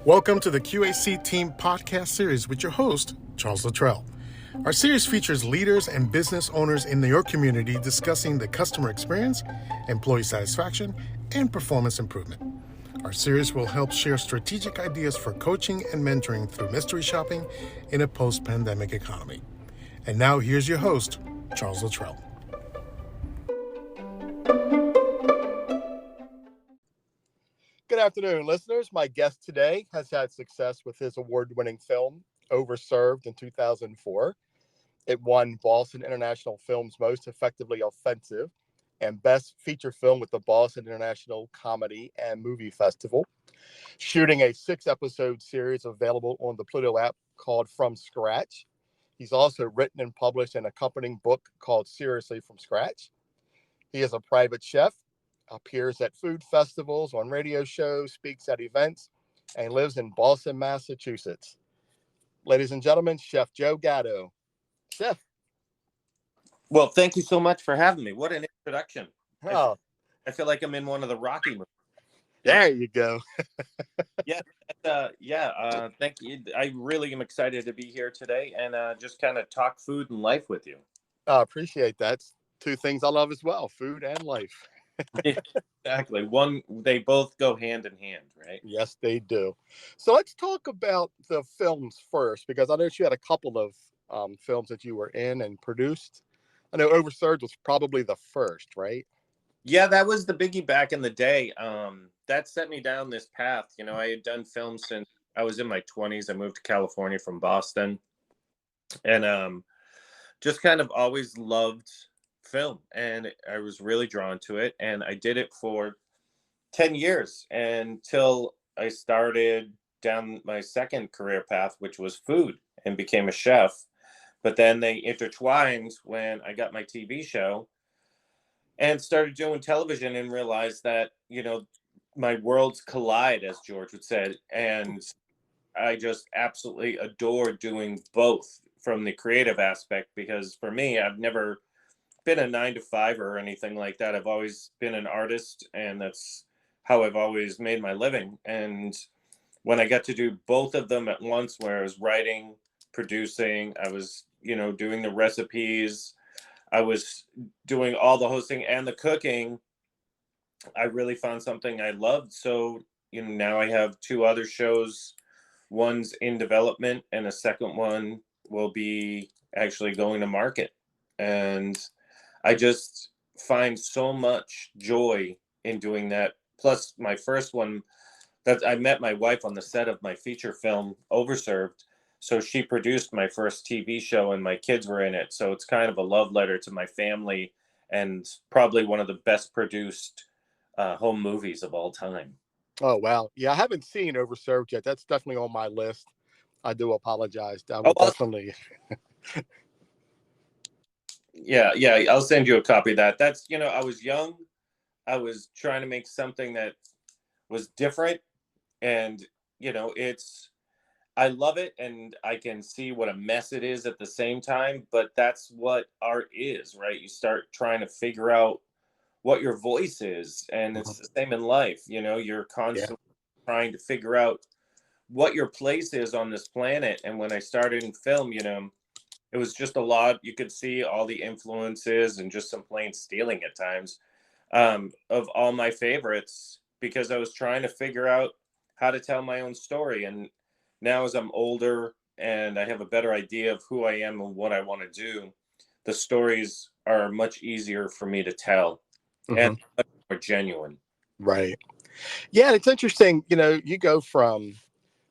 Welcome to the Q.A.C. Team podcast series with your host, Charles Luttrell. Our series features leaders and business owners in your community discussing the customer experience, employee satisfaction, and performance improvement. Our series will help share strategic ideas for coaching and mentoring through mystery shopping in a post-pandemic economy. And now here's your host, Charles Luttrell. Good afternoon, listeners. My guest today has had success with his award-winning film, Overserved, in 2004. It won Boston International Film's Most Effectively Offensive and Best Feature Film with the Boston International Comedy and Movie Festival. Shooting a 6-episode series available on the Pluto app called From Scratch. He's also written and published an accompanying book called Seriously From Scratch. He is a private chef, appears at food festivals, on radio shows, speaks at events, and lives in Boston, Massachusetts. Ladies and gentlemen, Chef Joe Gatto. Chef. Well, thank you so much for having me. What an introduction. Oh, I feel like I'm in one of the Rocky movies. there you go. Thank you. I really am excited to be here today and just kind of talk food and life with you. I appreciate that. It's two things I love as well, food and life. Exactly. They both go hand in hand, right? Yes, they do. So let's talk about the films first, because I know you had a couple of films that you were in and produced. I know Overserved was probably the first, right? Yeah, that was the biggie back in the day. That set me down this path. You know, I had done films since I was in my 20s. I moved to California from Boston and just kind of always loved film, and I was really drawn to it, and I did it for 10 years until I started down my second career path, which was food, and became a chef. But then they intertwined when I got my TV show and started doing television and realized that, you know, my worlds collide, as George would say, and I just absolutely adore doing both from the creative aspect, because for me, I've never been a 9-to-5 or anything like that. I've always been an artist, and that's how I've always made my living. And when I got to do both of them at once, where I was writing, producing, I was, you know, doing the recipes, I was doing all the hosting and the cooking, I really found something I loved. So, you know, now I have 2 other shows. One's in development and a second one will be actually going to market. And I just find so much joy in doing that. Plus, my first one, that I met my wife on the set of my feature film, Overserved. So she produced my first TV show and my kids were in it. So it's kind of a love letter to my family, and probably one of the best produced home movies of all time. Oh, wow. Yeah, I haven't seen Overserved yet. That's definitely on my list. I do apologize. I will definitely. Yeah, I'll send you a copy of that. That's, you know, I was young. I was trying to make something that was different. And, you know, I love it, and I can see what a mess it is at the same time. But that's what art is, right? You start trying to figure out what your voice is. And it's the same in life. You know, you're constantly trying to figure out what your place is on this planet. And when I started in film, you know, it was just a lot. You could see all the influences and just some plain stealing at times of all my favorites, because I was trying to figure out how to tell my own story. And now, as I'm older and I have a better idea of who I am and what I want to do, the stories are much easier for me to tell and much more genuine. Right. Yeah, it's interesting. You know, you go from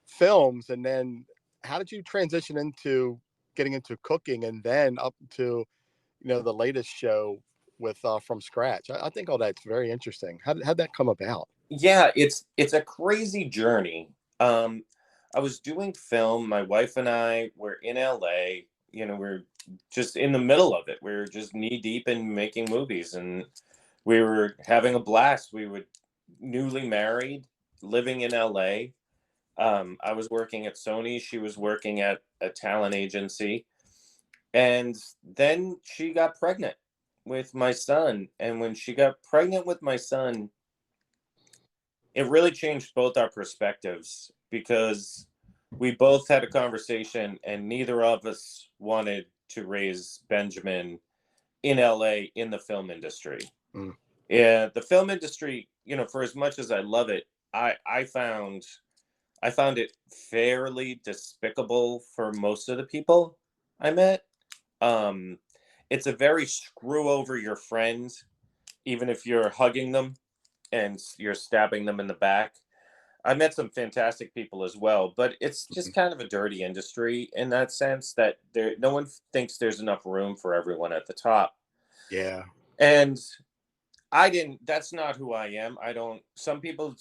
films, and then how did you transition into getting into cooking, and then up to, you know, the latest show with From Scratch? I think all that's very interesting. How'd that come about? Yeah, it's a crazy journey. I was doing film. My wife and I were in LA. You know, we're just in the middle of it. We were just knee deep in making movies, and we were having a blast. We were newly married, living in LA. I was working at Sony. She was working at a talent agency. And then she got pregnant with my son. And when she got pregnant with my son, it really changed both our perspectives. because we both had a conversation and neither of us wanted to raise Benjamin in LA in the film industry. Mm. Yeah, the film industry, for as much as I love it, I found it fairly despicable for most of the people I met. It's a very screw over your friend, even if you're hugging them and you're stabbing them in the back. I met some fantastic people as well, but it's just kind of a dirty industry in that sense that no one thinks there's enough room for everyone at the top. Yeah. And that's not who I am. Some people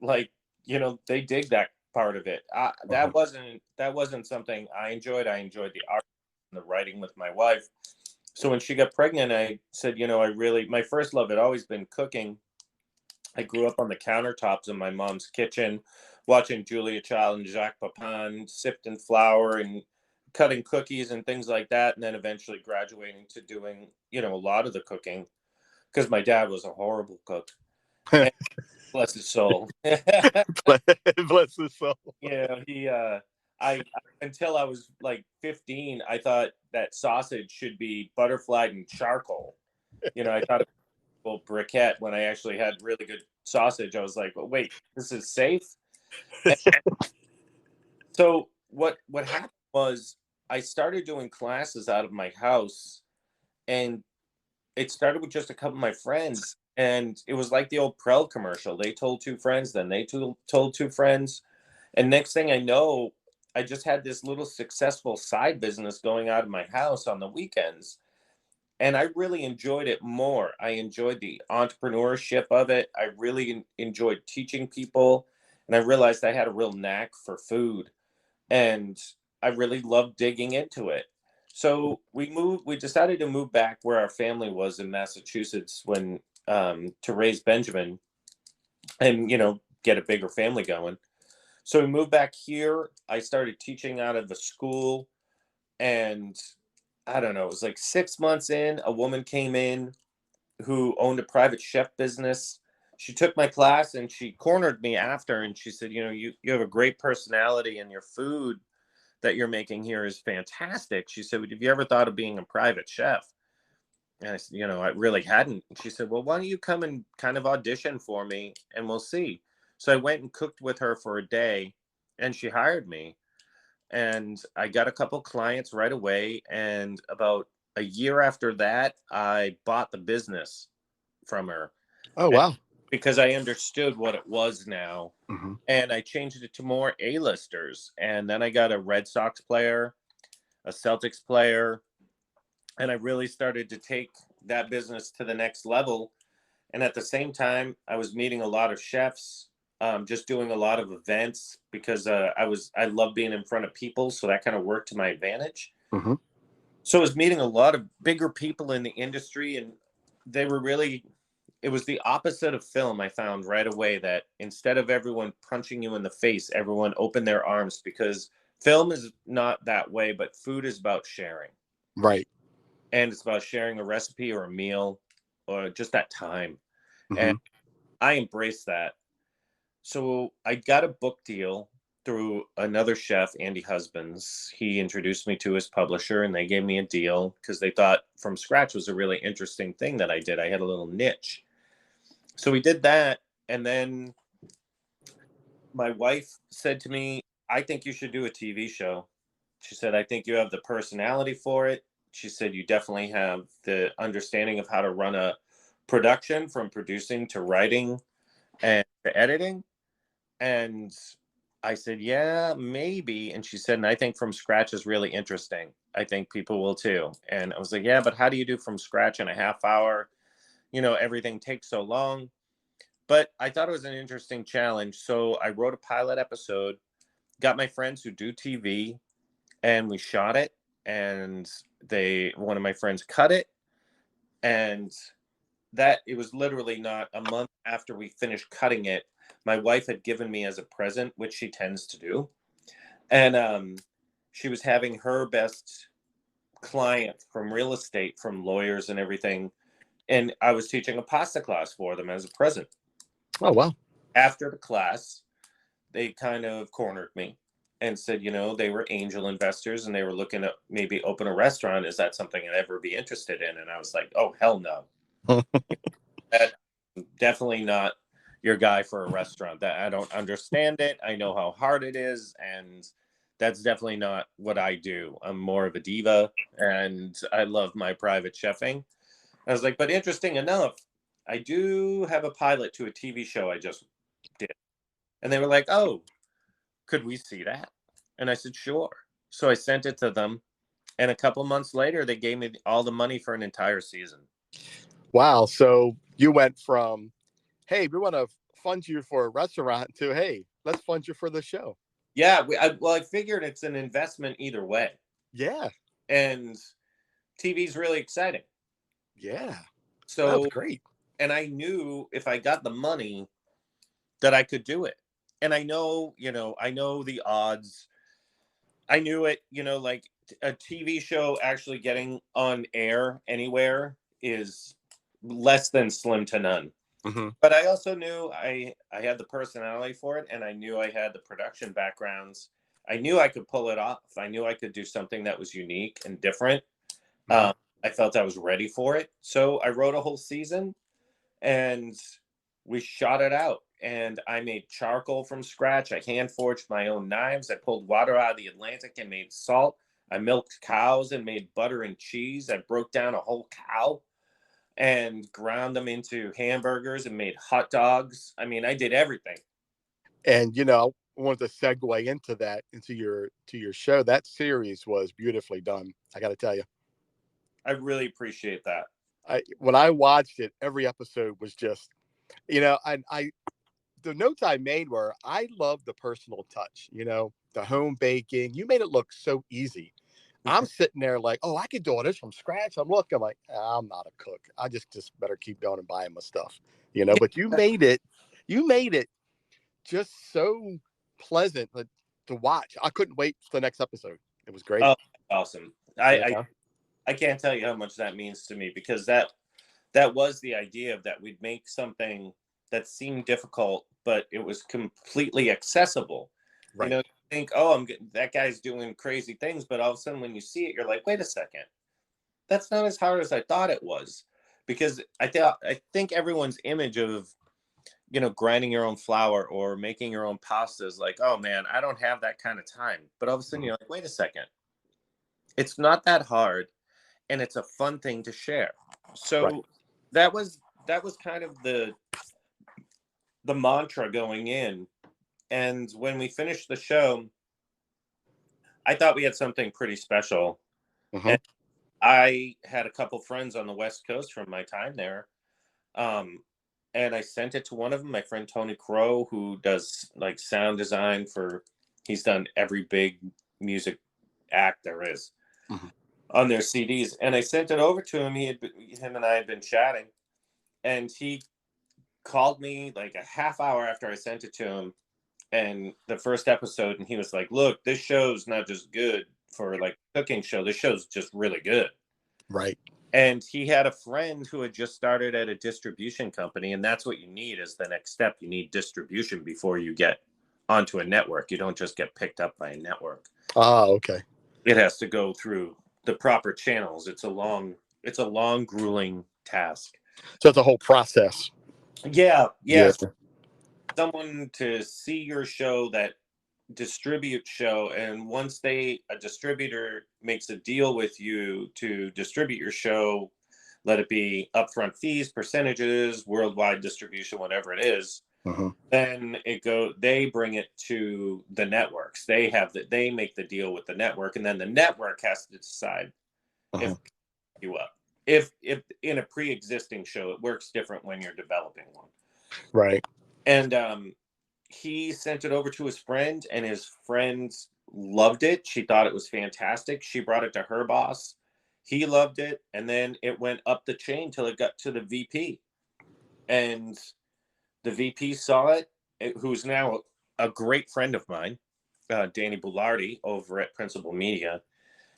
like, they dig that part of it. That wasn't something I enjoyed. I enjoyed the art and the writing with my wife. So when she got pregnant, I said, my first love had always been cooking. I grew up on the countertops in my mom's kitchen, watching Julia Child and Jacques Pepin sifting flour and cutting cookies and things like that. And then eventually graduating to doing, a lot of the cooking because my dad was a horrible cook. And bless his soul. Bless his soul. I until I was like 15, I thought that sausage should be butterflied in charcoal. I thought it was a briquette when I actually had really good sausage. I was like, well, wait, this is safe. And so what happened was I started doing classes out of my house, and it started with just a couple of my friends, and it was like the old Prel commercial. They told two friends, then they told two friends, and next thing I know, I just had this little successful side business going out of my house on the weekends, and I really enjoyed it more. I enjoyed the entrepreneurship of it. I really enjoyed teaching people, and I realized I had a real knack for food, and I really loved digging into it. So we decided to move back where our family was in Massachusetts when to raise Benjamin and get a bigger family going. So we moved back here. I started teaching out of the school, and I don't know, it was like 6 months in, a woman came in who owned a private chef business. She took my class and she cornered me after, and she said, you have a great personality, and your food that you're making here is fantastic. She said, have you ever thought of being a private chef? And I said, I really hadn't. And she said, well, why don't you come and kind of audition for me and we'll see. So I went and cooked with her for a day, and she hired me, and I got a couple clients right away. And about a year after that, I bought the business from her. Oh, wow. Because I understood what it was now. Mm-hmm. And I changed it to more A-listers. And then I got a Red Sox player, a Celtics player, and I really started to take that business to the next level. And at the same time, I was meeting a lot of chefs, just doing a lot of events because I love being in front of people. So that kind of worked to my advantage. Mm-hmm. So I was meeting a lot of bigger people in the industry, and it was the opposite of film. I found right away that instead of everyone punching you in the face, everyone opened their arms, because film is not that way, but food is about sharing. Right. And it's about sharing a recipe or a meal or just that time. Mm-hmm. And I embraced that. So I got a book deal through another chef, Andy Husbands. He introduced me to his publisher, and they gave me a deal because they thought From Scratch was a really interesting thing that I did. I had a little niche. So we did that. And then my wife said to me, I think you should do a TV show. She said, I think you have the personality for it. She said, you definitely have the understanding of how to run a production, from producing to writing and to editing. And I said, yeah, maybe. And she said, and I think From Scratch is really interesting. I think people will too. And I was like, yeah, but how do you do From Scratch in a half hour? Everything takes so long. But I thought it was an interesting challenge. So I wrote a pilot episode, got my friends who do TV, and we shot it. And one of my friends cut it. And it was literally not a month after we finished cutting it, my wife had given me as a present, which she tends to do. And she was having her best client from real estate, from lawyers and everything. And I was teaching a pasta class for them as a present. Oh, wow. After the class, they kind of cornered me and said, they were angel investors and they were looking to maybe open a restaurant. Is that something I'd ever be interested in? And I was like, oh, hell no. That definitely not your guy for a restaurant. That I don't understand it. I know how hard it is, and that's definitely not what I do. I'm more of a diva, and I love my private chefing. I was like, but interesting enough, I do have a pilot to a TV show I just did. And they were like, oh, could we see that? And I said, sure. So I sent it to them. And a couple months later, they gave me all the money for an entire season. Wow. So you went from, hey, we want to fund you for a restaurant to, hey, let's fund you for the show. Yeah. I figured it's an investment either way. Yeah. And TV's really exciting. Yeah. That was So, great. and I knew if I got the money that I could do it. And I know the odds. I knew it, like a TV show actually getting on air anywhere is less than slim to none. Mm-hmm. But I also knew I had the personality for it, and I knew I had the production backgrounds. I knew I could pull it off. I knew I could do something that was unique and different. Mm-hmm. I felt I was ready for it. So I wrote a whole season and we shot it out. And I made charcoal from scratch. I hand forged my own knives. I pulled water out of the Atlantic and made salt. I milked cows and made butter and cheese. I broke down a whole cow and ground them into hamburgers and made hot dogs. I mean, I did everything. And I wanted to segue into that, into your show. That series was beautifully done. I got to tell you, I really appreciate that. when I watched it, every episode was just, I the notes I made were, I love the personal touch. The home baking. You made it look so easy. I'm sitting there like, oh, I could do all this from scratch. I'm looking like, I'm not a cook. I just better keep going and buying my stuff. But you made it just so pleasant to watch. I couldn't wait for the next episode. It was great. Oh, awesome. I Yeah. I can't tell you how much that means to me, because that was the idea of that. We'd make something that seemed difficult, but it was completely accessible. Right. You think, oh, that guy's doing crazy things, but all of a sudden when you see it, you're like, wait a second, that's not as hard as I thought it was. Because I think everyone's image of grinding your own flour or making your own pasta is like, oh man, I don't have that kind of time. But all of a sudden you're like, wait a second, it's not that hard, and it's a fun thing to share. Right. So that was kind of the mantra going in. And when we finished the show, I thought we had something pretty special. Mm-hmm. And I had a couple friends on the West Coast from my time there. And I sent it to one of them, my friend Tony Crow, who does like sound design he's done every big music act there is. Mm-hmm. On their CDs, and I sent it over to him. Him and I had been chatting, and he called me like a half hour after I sent it to him, and the first episode, and he was like, "Look, this show's not just good for like a cooking show. This show's just really good." Right. And he had a friend who had just started at a distribution company, and that's what you need as the next step. You need distribution before you get onto a network. You don't just get picked up by a network. Ah, okay. It has to go through the proper channels. It's a long, grueling task. So it's a whole process. Yeah. Yeah. Someone to see your show that distribute show, and once a distributor makes a deal with you to distribute your show, let it be upfront fees, percentages, worldwide distribution, whatever it is, Mm-hmm. then they bring it to the networks. They make the deal with the network, and then the network has to decide Mm-hmm. if you up. If in a pre-existing show, it works different when you're developing one. Right. And he sent it over to his friend, and his friend loved it. She thought it was fantastic. She brought it to her boss. He loved it, and then it went up the chain till it got to the VP. And the VP saw it, who's now a great friend of mine, Danny Boulardi over at Principal Media.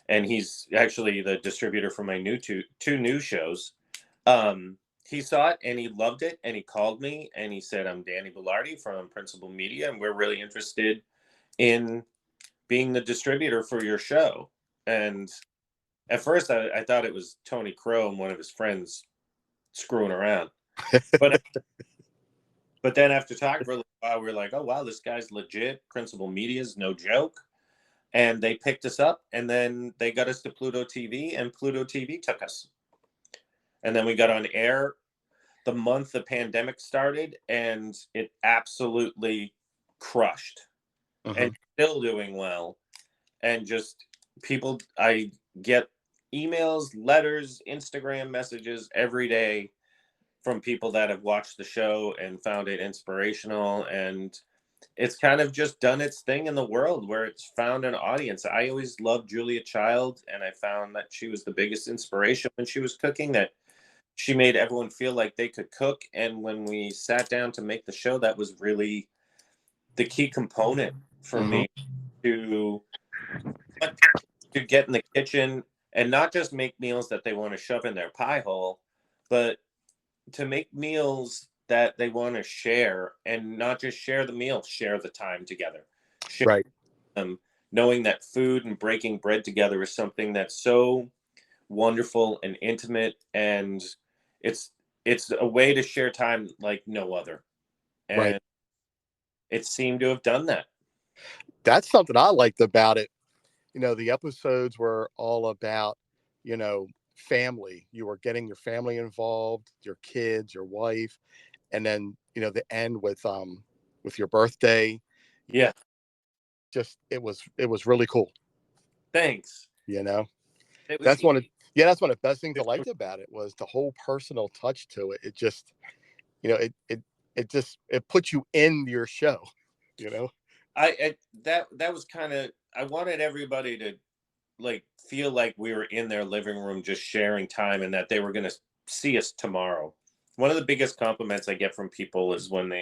And he's actually the distributor for my two new shows. he saw it and he loved it, and he called me and he said, "I'm Danny Bellardi from Principal Media, and we're really interested in being the distributor for your show." And at first I thought it was Tony Crow and one of his friends screwing around. But then after talking for a little while, we were like, "Oh wow, this guy's legit. Principal Media is no joke." And they picked us up, and then they got us to Pluto TV, and Pluto TV took us. And then we got on air the month the pandemic started, and it absolutely crushed. Mhm. And still doing well. And just people, I get emails, letters, Instagram messages every day from people that have watched the show and found it inspirational. And it's kind of just done its thing in the world where it's found an audience. I always loved Julia Child, and I found that she was the biggest inspiration when she was cooking, that she made everyone feel like they could cook. And when we sat down to make the show, that was really the key component for Mhm. me to get in the kitchen and not just make meals that they want to shove in their pie hole, but to make meals that they want to share, and not just share the meal, share the time together. Share Right. them, knowing that food and breaking bread together is something that's so wonderful and intimate, and it's it's a way to share time like no other. Right. And it seemed to have done that. That's something I liked about it. The episodes were all about, family. You were getting your family involved, your kids, your wife, and then, the end with your birthday. Yeah, Just it was really cool, thanks. you know. It was That's one of yeah, that's one of the best things I liked about it was the whole personal touch to it. It just, it puts you in your show, you know. that was kind of, I wanted everybody to like feel like we were in their living room just sharing time, and that they were going to see us tomorrow. One of the biggest compliments I get from people is when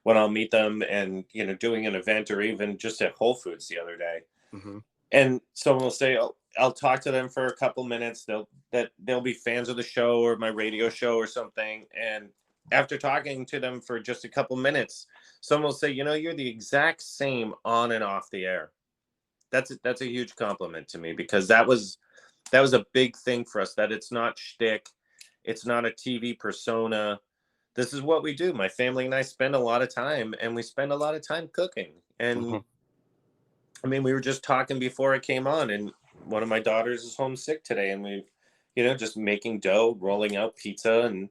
I'll meet them and doing an event, or even just at Whole Foods the other day, Hmm. and someone will say, "Oh, I'll talk to them for a couple minutes. They'll be fans of the show or my radio show or something." And after talking to them for just a couple minutes, someone will say, "You're the exact same on and off the air." That's a huge compliment to me, because that was a big thing for us, that it's not shtick, it's not a TV persona. This is what we do. My family and I spend a lot of time, and we spend a lot of time cooking. And Hmm. I mean, we were just talking before I came on, and one of my daughters is homesick today, and we, just making dough, rolling out pizza, and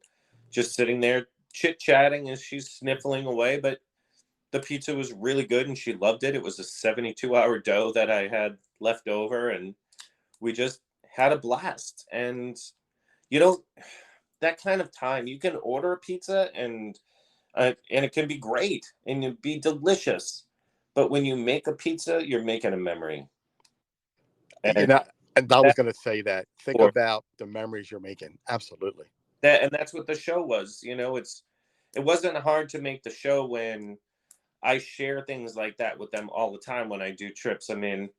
just sitting there chit chatting as she's sniffling away. But the pizza was really good, and she loved it. It was a 72-hour dough that I had left over, and we just had a blast. And you know, that kind of time, you can order a pizza, and it can be great and it be delicious. But when you make a pizza, you're making a memory. You And know, and I was that going to say that. Think for about the memories you're making. Absolutely. that's what the show was. It wasn't hard to make the show when I share things like that with them all the time when I do trips. I mean,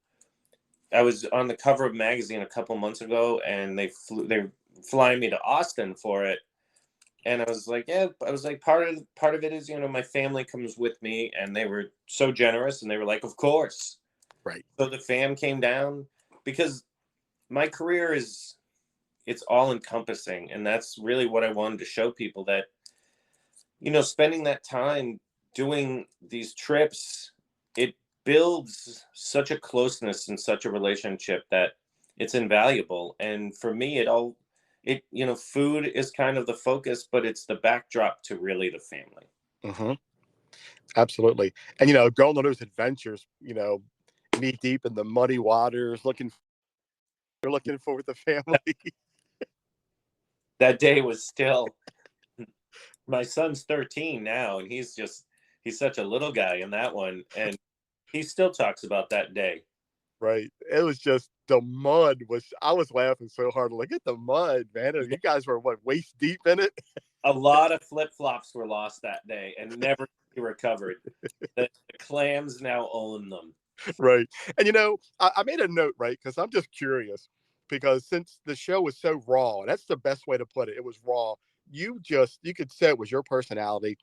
I was on the cover of a magazine a couple months ago, and they're flying me to Austin for it. And I was like, yeah, I was like, part of it is, my family comes with me, and they were so generous, and they were like, of course. Right. So the fam came down, because my career it's all encompassing, and that's really what I wanted to show people, that spending that time doing these trips, it builds such a closeness and such a relationship that it's invaluable. And for me, food is kind of the focus, but it's the backdrop to really the family. Hmm. Absolutely. And going on those adventures, knee deep in the muddy waters, you're looking for the family. That day was still, my son's 13 now, and he's such a little guy in that one. And he still talks about that day. Right. It was just the mud was. I was laughing so hard. Look at the mud, man. And Yeah. you guys were what, waist deep in it? A lot of flip-flops were lost that day and never recovered. The clams now own them. Right. And I made a note, right? Because I'm just curious. Because since the show was so raw, and that's the best way to put it. It was raw. you could say it was your personality.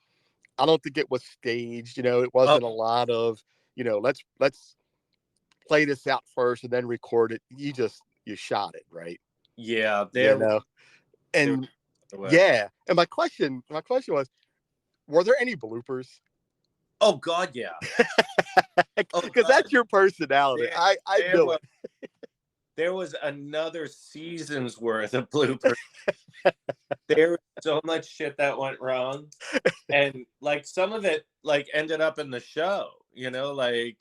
I don't think it was staged. It Oh, wasn't a lot of, let's play this out first and then record it. You shot it, right? yeah, You know, there and was. yeah. And my question was, were there any bloopers? Oh God, yeah. Oh Because God, that's your personality. there, I there knew was it. there was another season's worth of bloopers. There was so much shit that went wrong, and like some of it like ended up in the show. Like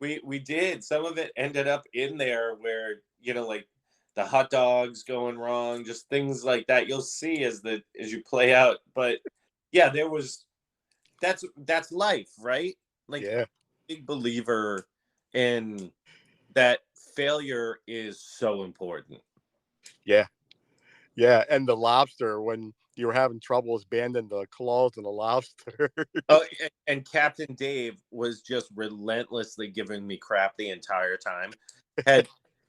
we did some of it ended up in there where like the hot dogs going wrong, just things like that. You'll see as you play out, but yeah, that's life, right? Like I'm Yeah, a big believer in that failure is so important. yeah, yeah. And the lobster, when you were having troubles banding the claws in the lobster. Oh, and Captain Dave was just relentlessly giving me crap the entire time. Had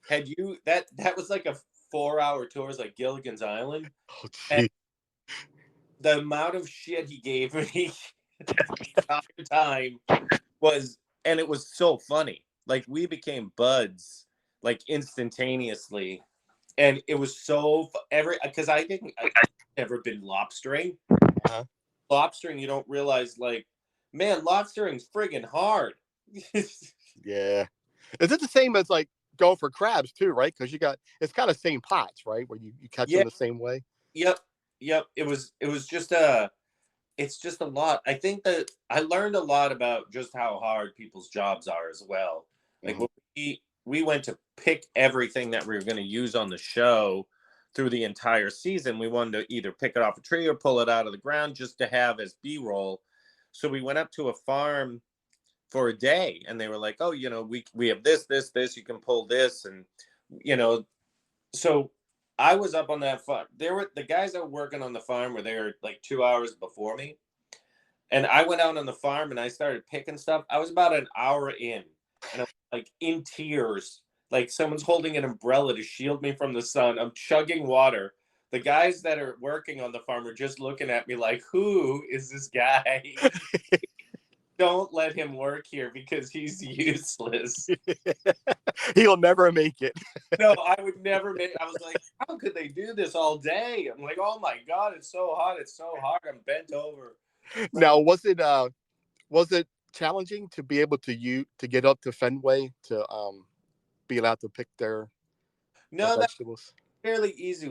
had you that was like a 4-hour tour, it's like Gilligan's Island, Oh, and gee. the amount of shit he gave me the entire time was, and it was so funny. Like we became buds like instantaneously, and it was so every because I never been lobstering. Uh-huh. Lobstering, you don't realize like, man, lobstering's friggin' hard. Yeah. Is it the same as like going for crabs too, right? Because it's kind of same pots, right? Where you catch them Yeah, the same way. yep, yep. It was just it's just a lot. I think that I learned a lot about just how hard people's jobs are as well. Like Hmm. when we went to pick everything that we were going to use on the show through the entire season. We wanted to either pick it off a tree or pull it out of the ground just to have as B-roll. So we went up to a farm for a day, and they were like, "Oh, we have this. You can pull this," and you know, so I was up on that farm. There were the guys that were working on the farm were there like 2 hours before me, and I went out on the farm and I started picking stuff. I was about an hour in, and I'm like in tears, like someone's holding an umbrella to shield me from the sun. I'm chugging water. The guys that are working on the farm are just looking at me like, "Who is this guy?" Don't let him work here because he's useless. He'll never make it. No, I would never make. I was like, how could they do this all day? I'm like, oh my god, it's so hot, it's so hard. I'm bent over. Now, was it challenging to be able to get up to Fenway to be allowed to pick their No, that's vegetables? fairly easy.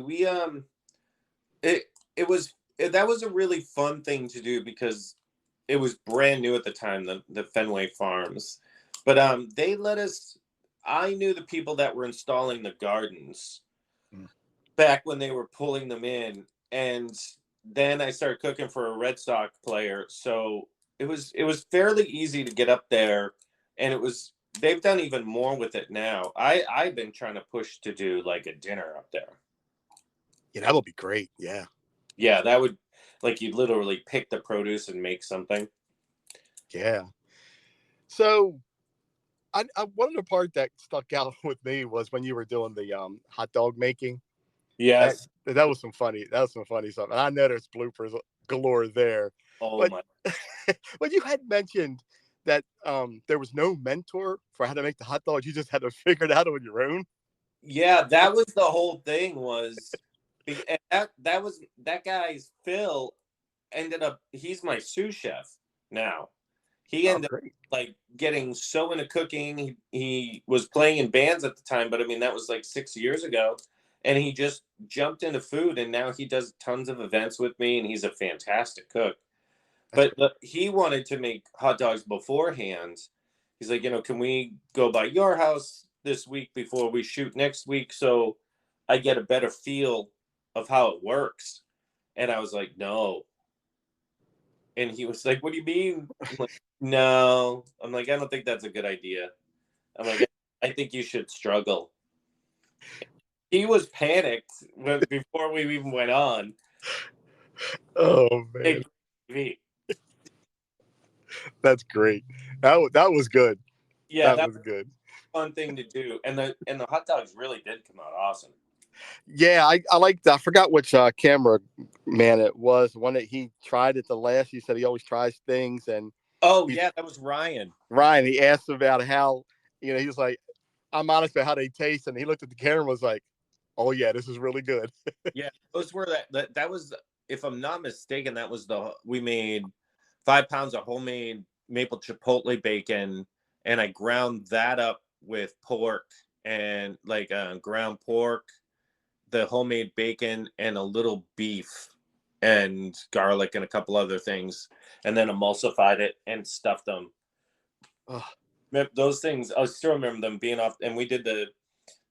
It it was that was a really fun thing to do because it was brand new at the time, the Fenway Farms, but they let us. I knew the people that were installing the gardens Mm. back when they were pulling them in, and then I started cooking for a Red Sox player, so it was fairly easy to get up there, and it was they've done even more with it now. I've been trying to push to do like a dinner up there. Yeah, that would be great. Yeah, Yeah, that would like you literally pick the produce and make something. yeah. So, one of the part that stuck out with me was when you were doing the hot dog making. That Yes. that was some funny stuff, and I know there's bloopers galore there. Oh But my. but you had mentioned that there was no mentor for how to make the hot dogs. You just had to figure it out on your own. Yeah, that was the whole thing was and that was that guy's Phil ended up he's my sous chef now. He Oh, ended up great. like getting so into cooking. He was playing in bands at the time, but I mean that was like 6 years ago. And he just jumped into food, and now he does tons of events with me, and he's a fantastic cook. That's But great. he wanted to make hot dogs beforehand. He's like, can we go by your house this week before we shoot next week so I get a better feel of how it works? And I was like, no. And he was like, what do you mean? I'm like, no. I'm like, I don't think that's a good idea. I'm like, I think you should struggle. He was panicked before we even went on. Oh man, It, me. that's great. That was good. Yeah, That that was good. was a fun thing to do. And the hot dogs really did come out awesome. Yeah, I liked. I forgot which camera man it was. One that he tried at the last. He said he always tries things, and Oh he's yeah, that was Ryan. Ryan. He asked about how he was like, "I'm honest about how they taste," and he looked at the camera and was like, "Oh yeah, this is really good." Yeah, those were that was, if I'm not mistaken, that was we made 5 pounds of homemade maple chipotle bacon, and I ground that up with pork and like ground pork, the homemade bacon, and a little beef and garlic and a couple other things, and then emulsified it and stuffed them. Oh, Those things, I still remember them being off, and we did the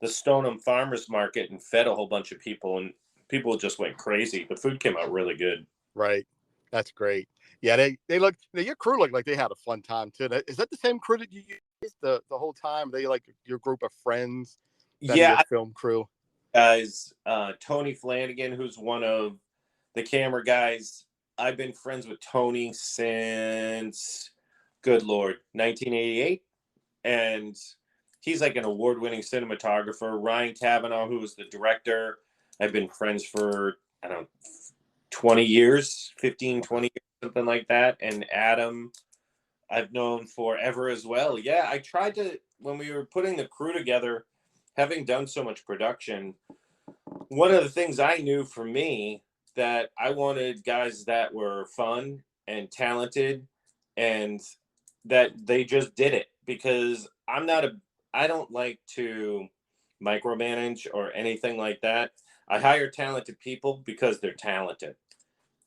Stoneham Farmers Market and fed a whole bunch of people, and people just went crazy. The food came out really good. right, that's great. Yeah, they look. Your crew looked like they had a fun time too. Is that the same crew that you used the whole time? They like your group of friends that are your Yeah, film crew. guys, Tony Flanagan, who's one of the camera guys. I've been friends with Tony since, good Lord, 1988. And he's like an award-winning cinematographer. Ryan Cavanaugh, who was the director, I've been friends for, I don't know, 20 years, 15, 20 years, something like that. And Adam, I've known forever as well. Yeah, I tried to, when we were putting the crew together, having done so much production, one of the things I knew for me, that I wanted guys that were fun and talented, and that they just did it, because I don't like to micromanage or anything like that. I hire talented people because they're talented,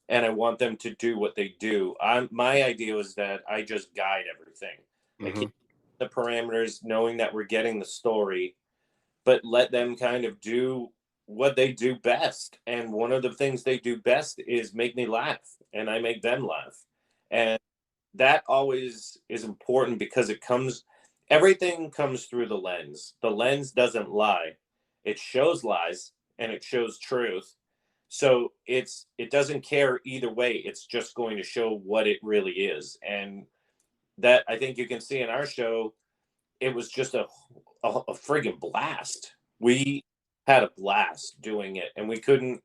and I want them to do what they do. My idea was that I just guide everything. I Hmm. keep the parameters, knowing that we're getting the story, but let them kind of do what they do best. And one of the things they do best is make me laugh, and I make them laugh. And that always is important, because everything comes through the lens. The lens doesn't lie. It shows lies and it shows truth. So it doesn't care either way. It's just going to show what it really is. And that, I think you can see in our show, it was just a friggin' blast. We had a blast doing it, and we couldn't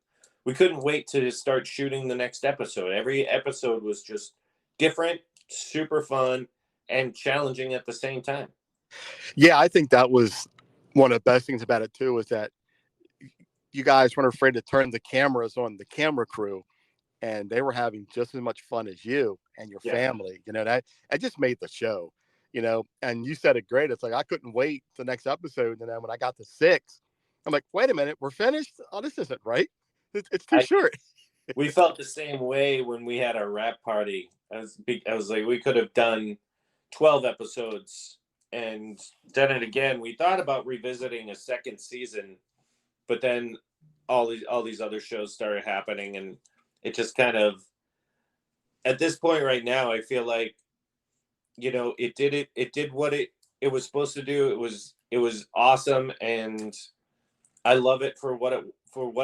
wait to start shooting the next episode. Every episode was just different, super fun, and challenging at the same time. Yeah, I think that was one of the best things about it too. Was that you guys weren't afraid to turn the cameras on the camera crew, and they were having just as much fun as you and your Yeah. family. That just made the show. And you said it great. It's like I couldn't wait the next episode, and then when I got to six, I'm like, wait a minute, we're finished. Oh, this isn't right. It's too I short. We felt the same way when we had our rap party. I was like, we could have done 12 episodes and done it again. We thought about revisiting a second season, but then all these other shows started happening, and it just kind of, at this point right now, I feel like, it did what it was supposed to do. It was awesome, and I love it for what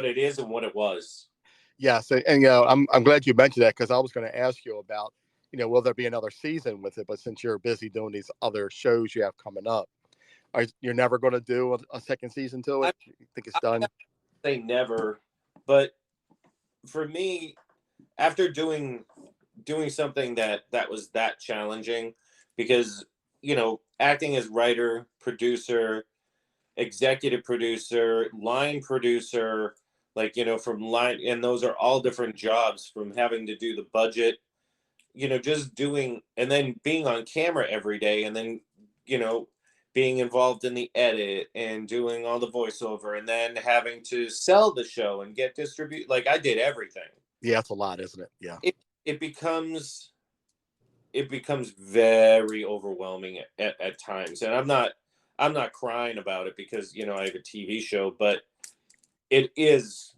it is and what it was. Yes, and I'm glad you mentioned that because I was going to ask you about, will there be another season with it? But since you're busy doing these other shows you have coming up, you're never going to do a second season to I, it? You think it's I done? say never, but for me, after doing something that was that challenging, because acting as writer, producer, executive producer, line producer, like, from line, and those are all different jobs, from having to do the budget, just doing, and then being on camera every day, and then you know being involved in the edit and doing all the voiceover, and then having to sell the show and get distribute, like, I did everything. Yeah, it's a lot, isn't it? Yeah. It it becomes it becomes very overwhelming at times, and I'm not crying about it, because I have a TV show, but it is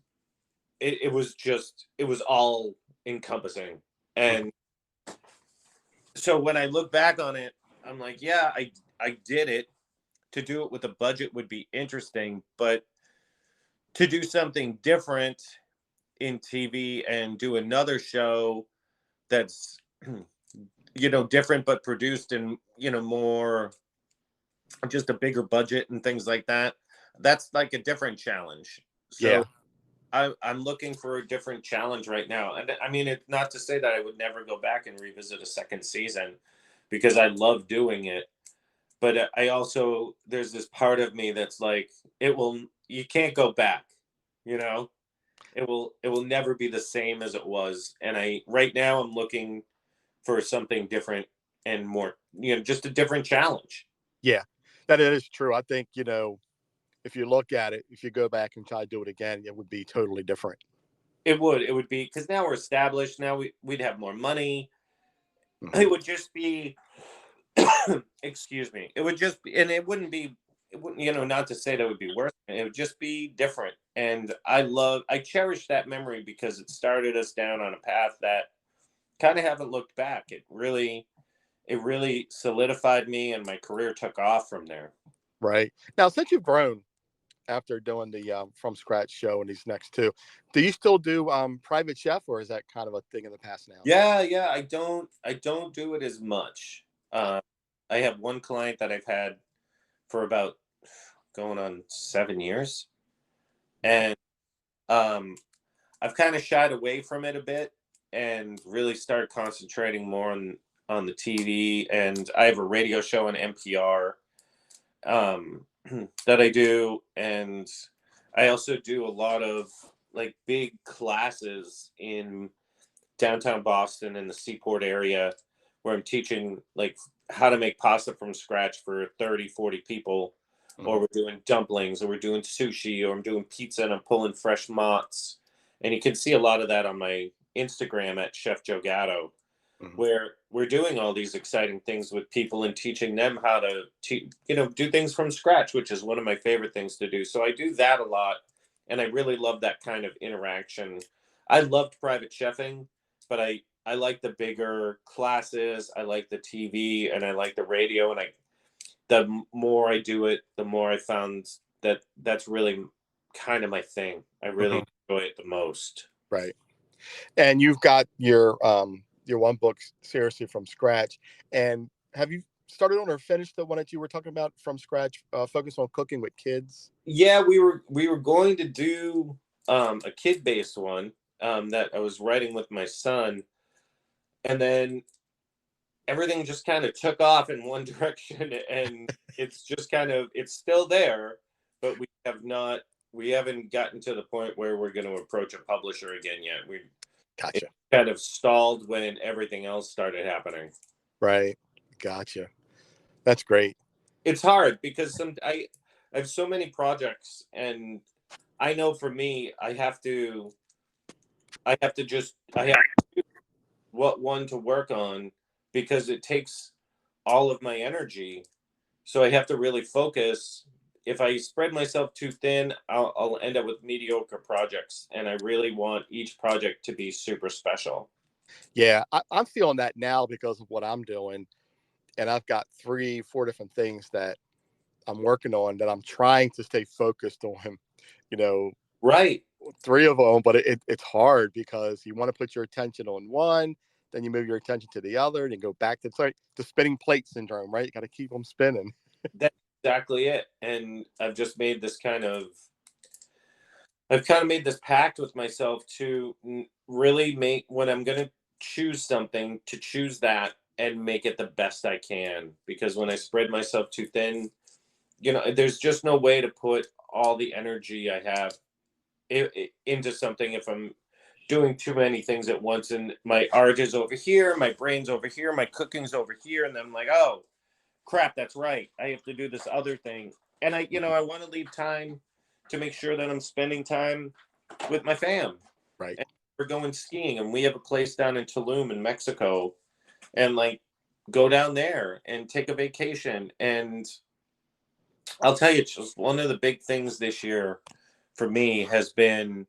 it was all encompassing. And so when I look back on it, I'm like, yeah, I did it. To do it with a budget would be interesting, but to do something different in TV and do another show that's different, but produced in more, just a bigger budget and things like that, that's like a different challenge. Yeah. So I'm looking for a different challenge right now. And I mean, it's not to say that I would never go back and revisit a second season because I love doing it. But I also, there's this part of me that's like, you can't go back, you know? It will never be the same as it was. And right now I'm looking for something different and more, just a different challenge. Yeah, that is true. I think, if you look at it, if you go back and try to do it again, it would be totally different. It would be, because now we're established. Now we'd have more money. It Mhm. would just be, excuse me. It would just be, and it wouldn't, not to say that would be worse. It would just be different. And I cherish that memory because it started us down on a path that kind of haven't looked back. It really solidified me, and my career took off from there. Right. Now, since you've grown after doing the from scratch show and these next two, do you still do private chef, or is that kind of a thing in the past now? Yeah, yeah. I don't do it as much. Uh, I have one client that I've had for about going on 7 years, and um, I've kind of shied away from it a bit and really started concentrating more on the TV. And I have a radio show on NPR um, that I do, and I also do a lot of like big classes in downtown Boston in the Seaport area where I'm teaching like how to make pasta from scratch for 30, 40 people. Or Hmm. we're doing dumplings, or we're doing sushi, or I'm doing pizza and I'm pulling fresh mozz. And you can see a lot of that on my Instagram at Chef Joe Gatto, Hmm. where we're doing all these exciting things with people and teaching them how to do things from scratch, which is one of my favorite things to do. So I do that a lot, and I really love that kind of interaction. I loved private chefing, but I like the bigger classes, I like the TV, and I like the radio. And the more I do it, the more I found that that's really kind of my thing. I Hmm. really enjoy it the most. Right. And you've got your one book seriously from scratch. And have you started on or finished the one that you were talking about from scratch, focused on cooking with kids? Yeah, we were going to do a kid based one that I was writing with my son, and then everything just kind of took off in one direction, and it's still there, but we haven't gotten to the point where we're going to approach a publisher again yet. It Gotcha. kind of stalled when everything else started happening. Right. Gotcha. That's great. It's hard because I have so many projects, and I know for me I have what one to work on because it takes all of my energy. So I have to really focus. If I spread myself too thin, I'll end up with mediocre projects. And I really want each project to be super special. Yeah, I'm feeling that now because of what I'm doing. And I've got 3, 4 different things that I'm working on that I'm trying to stay focused on, you know, Right. 3 of them, but it's hard because you want to put your attention on one, then you move your attention to the other, and you go back to, it's like the spinning plate syndrome, right? You got to keep them spinning. That's exactly it. And I've kind of made this pact with myself to really make, when I'm going to choose something, to choose that and make it the best I can. Because when I spread myself too thin, there's just no way to put all the energy I have into something if I'm doing too many things at once. And my art is over here, my brain's over here, my cooking's over here. And then I'm like, oh, crap, that's right. I have to do this other thing. And I want to leave time to make sure that I'm spending time with my fam. Right. And we're going skiing, and we have a place down in Tulum in Mexico, and like go down there and take a vacation. And I'll tell you, just one of the big things this year for me has been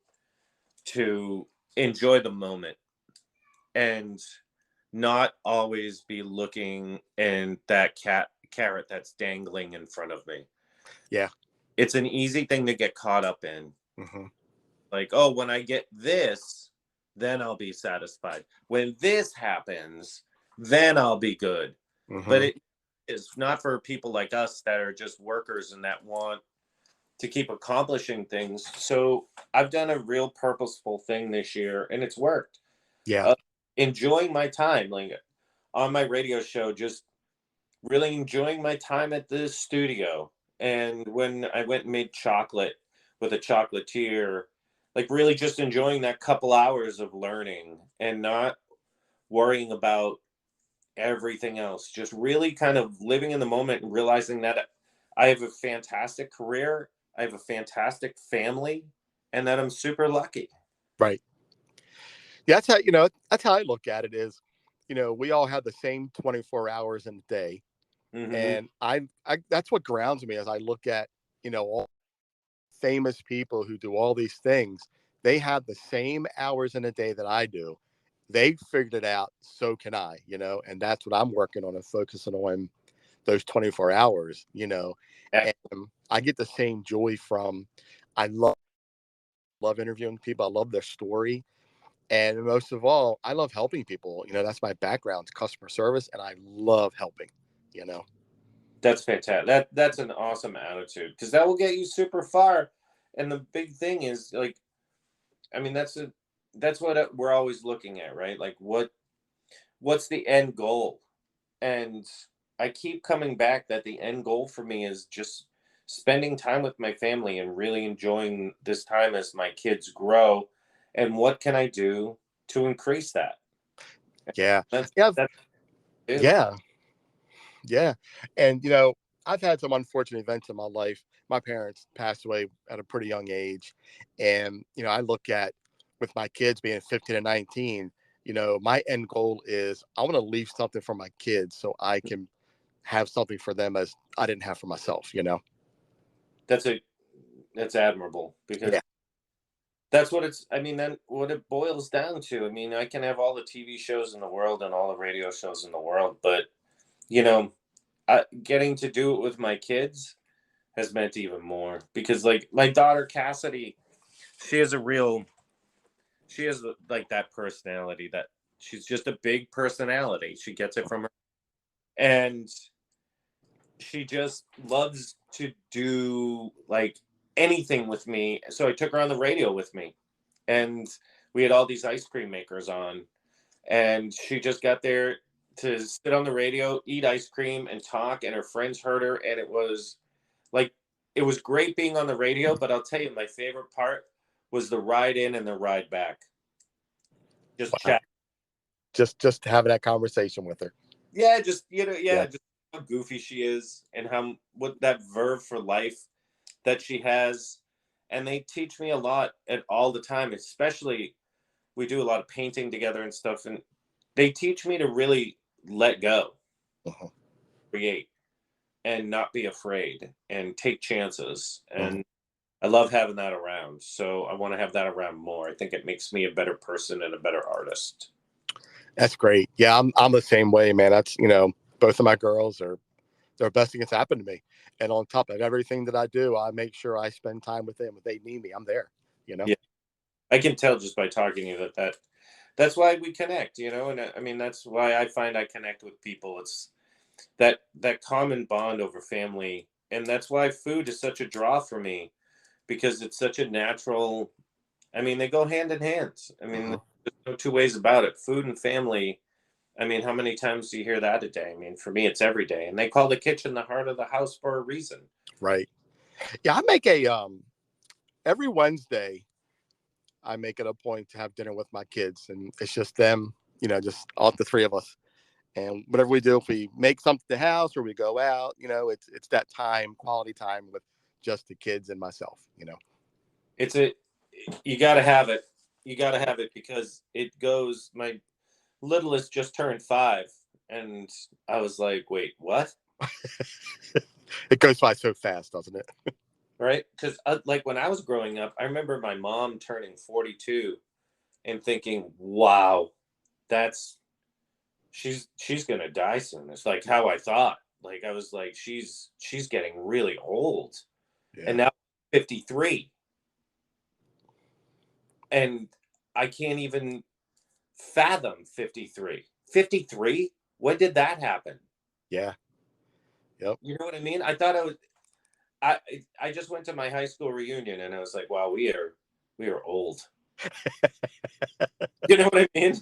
to enjoy the moment and not always be looking and that carrot that's dangling in front of me. Yeah. It's an easy thing to get caught up in. Hmm. Like, oh, when I get this, then I'll be satisfied. When this happens, then I'll be good. But Hmm. it is not for people like us that are just workers and that want to keep accomplishing things. So I've done a real purposeful thing this year, and it's worked. Yeah. Uh, Enjoying my time, like on my radio show, just really enjoying my time at the studio. And when I went and made chocolate with a chocolatier, like really just enjoying that couple hours of learning and not worrying about everything else, just really kind of living in the moment and realizing that I have a fantastic career, I have a fantastic family, and that I'm super lucky. Right. Yeah, that's how I look at it is, we all have the same 24 hours in a day. Hmm. And I that's what grounds me as I look at, all famous people who do all these things. They have the same hours in a day that I do. They figured it out, so can I, and that's what I'm working on and focusing on those 24 hours. And I get the same joy from I love interviewing people. I love their story. And most of all, I love helping people. That's my background, customer service, and I love helping. That's fantastic. That's an awesome attitude because that will get you super far. And the big thing is like, I mean, that's what we're always looking at, right? Like what's the end goal? And I keep coming back that the end goal for me is just spending time with my family and really enjoying this time as my kids grow. And what can I do to increase that? Yeah. That's Yeah. that's it. Yeah. Yeah. And, I've had some unfortunate events in my life. My parents passed away at a pretty young age. And, I look at with my kids being 15 and 19, my end goal is I want to leave something for my kids so I can have something for them as I didn't have for myself. That's a that's admirable because Yeah. that's what it's I mean, then what it boils down to. I mean, I can have all the TV shows in the world and all the radio shows in the world, but you know, getting to do it with my kids has meant even more because like my daughter Cassidy, she has a real she has like that personality that she's just a big personality. She gets it from her, and she just loves to do like anything with me. So I took her on the radio with me, and we had all these ice cream makers on, and she just got there to sit on the radio, eat ice cream, and talk. And her friends heard her, and like it was great being on the radio. But I'll tell you, my favorite part was the ride in and the ride back. Just Wow. chat. Just having that conversation with her. Yeah, just yeah, Yeah. just how goofy she is and how what that verve for life that she has. And they teach me a lot at all the time, especially we do a lot of painting together and stuff, and they teach me to really let go, Uh-huh. create, and not be afraid and take chances. Uh-huh. And I love having that around. So I want to have that around more. I think it makes me a better person and a better artist. That's great. Yeah, I'm the same way, man. That's both of my girls are they're the best thing that's happened to me. And on top of everything that I do, I make sure I spend time with them. If they need me, I'm there. You know. Yeah, I can tell just by talking to you that's why we connect, and I mean that's why I find I connect with people. It's that common bond over family, and that's why food is such a draw for me because it's such a natural. I mean, they go hand in hand. I mean, Uh-huh. there's no two ways about it. Food and family. I mean, how many times do you hear that a day? I mean, for me, it's every day, and they call the kitchen the heart of the house for a reason. Right. Yeah, I make a every Wednesday. I make it a point to have dinner with my kids, and it's just them. Just all the three of us. And whatever we do, if we make something at the house or we go out, it's that time, quality time with just the kids and myself. It's a you got to have it. You got to have it because it goes. My littlest just turned 5, and I was like, "Wait, what?" It goes by so fast, doesn't it? Right? Because like when I was growing up, I remember my mom turning 42 and thinking, "Wow, that's she's gonna die soon." It's like how I thought. Like I was like, she's getting really old, and Yeah. now 53, and I can't even fathom 53. 53? When did that happen? Yeah. Yep. You know what I mean? I just went to my high school reunion and I was like, wow, we are old. You know what I mean?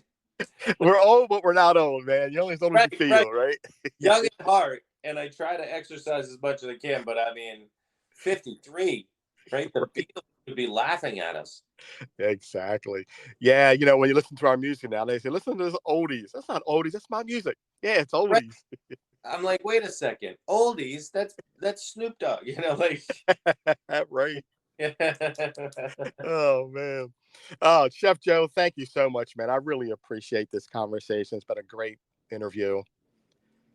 We're old, but we're not old, man. You're only as old as you feel, right? Young at heart, and I try to exercise as much as I can, but I mean, 53, right? The Beatles would be laughing at us. Exactly. Yeah, when you listen to our music now, they say, listen to this oldies. That's not oldies, that's my music. Yeah, it's oldies. Right. I'm like, wait a second, oldies? That's Snoop Dogg, like. Right. Oh man. Oh, Chef Joe, thank you so much, man. I really appreciate this conversation. It's been a great interview.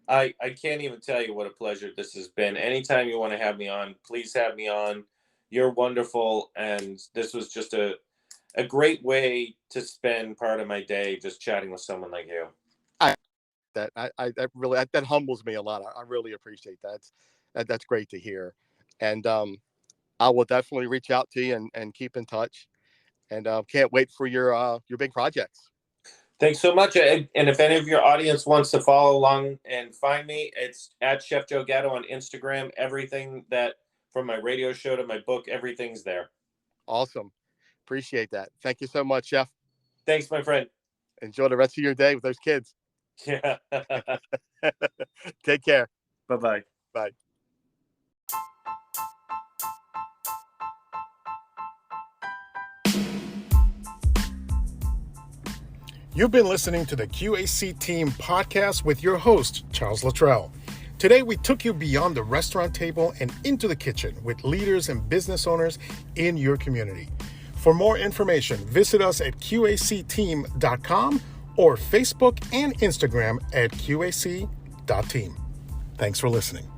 I can't even tell you what a pleasure this has been. Anytime you want to have me on, please have me on. You're wonderful, and this was just a great way to spend part of my day just chatting with someone like you. That really that humbles me a lot. I really appreciate that. That's great to hear. And I will definitely reach out to you and keep in touch. And can't wait for your big projects. Thanks so much. And if any of your audience wants to follow along and find me, it's at Chef Joe Gatto on Instagram. Everything that from my radio show to my book, everything's there. Awesome. Appreciate that. Thank you so much, Chef. Thanks, my friend. Enjoy the rest of your day with those kids. Yeah. Take care. Bye-bye. Bye. You've been listening to the Q.A.C. Team podcast with your host, Charles Luttrell. Today, we took you beyond the restaurant table and into the kitchen with leaders and business owners in your community. For more information, visit us at QACteam.com or Facebook and Instagram at QAC.team. Thanks for listening.